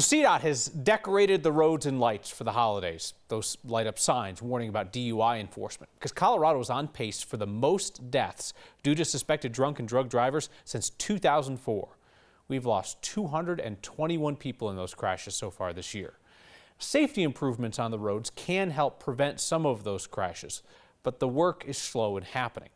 CDOT has decorated the roads in lights for the holidays. Those light up signs warning about DUI enforcement, because Colorado is on pace for the most deaths due to suspected drunk and drug drivers since 2004. We've lost 221 people in those crashes so far this year. Safety improvements on the roads can help prevent some of those crashes, but the work is slow in happening.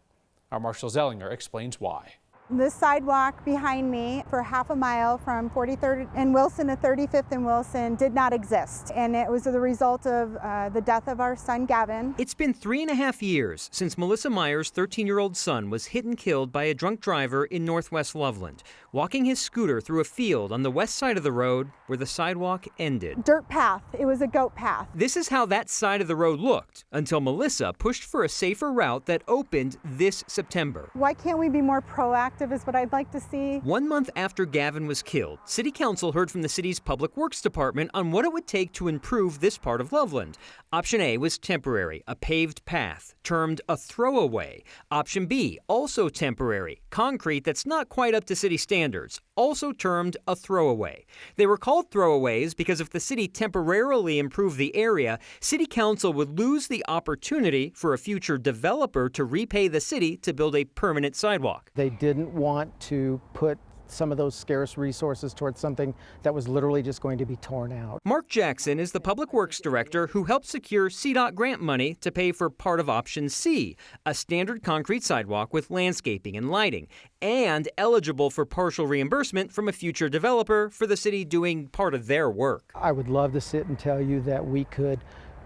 Our Marshall Zellinger explains why. This sidewalk behind me for half a mile from 43rd and Wilson to 35th and Wilson did not exist, and it was the result of the death of our son Gavin. It's been 3.5 years since Melissa Meyer's 13-year-old son was hit and killed by a drunk driver in northwest Loveland, walking his scooter through a field on the west side of the road where the sidewalk ended. Dirt path. It was a goat path. This is how that side of the road looked until Melissa pushed for a safer route that opened this September. Why can't we be more proactive is what I'd like to see. 1 month after Gavin was killed, City Council heard from the city's Public Works Department on what it would take to improve this part of Loveland. Option A was temporary, a paved path, termed a throwaway. Option B, also temporary, concrete that's not quite up to city standards, also termed a throwaway. They were called throwaways because if the city temporarily improved the area, City Council would lose the opportunity for a future developer to repay the city to build a permanent sidewalk. They didn't want to put some of those scarce resources towards something that was literally just going to be torn out. Mark Jackson is the Public Works Director who helped secure CDOT grant money to pay for part of Option C, a standard concrete sidewalk with landscaping and lighting, and eligible for partial reimbursement from a future developer for the city doing part of their work. I would love to sit and tell you that we could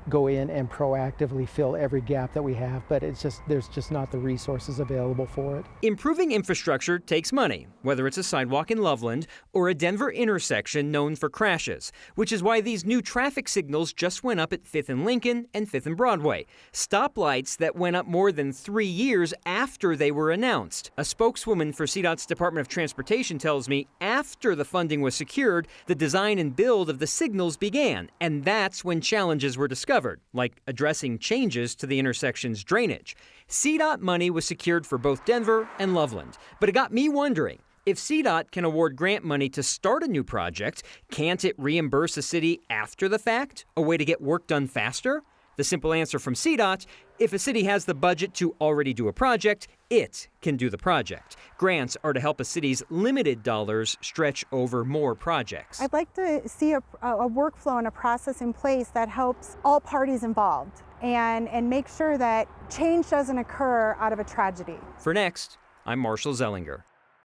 go in and proactively fill every gap that we have, but there's just not the resources available for it. Improving infrastructure takes money, whether it's a sidewalk in Loveland or a Denver intersection known for crashes, which is why these new traffic signals just went up at 5th and Lincoln and 5th and Broadway. Stoplights that went up more than 3 years after they were announced. A spokeswoman for CDOT's Department of Transportation tells me after the funding was secured, the design and build of the signals began, and that's when challenges were discovered, like addressing changes to the intersection's drainage. CDOT money was secured for both Denver and Loveland, but it got me wondering, if CDOT can award grant money to start a new project, can't it reimburse a city after the fact, a way to get work done faster? The simple answer from CDOT, if a city has the budget to already do a project, it can do the project. Grants are to help a city's limited dollars stretch over more projects. I'd like to see a workflow and a process in place that helps all parties involved and make sure that change doesn't occur out of a tragedy. For Next, I'm Marshall Zellinger.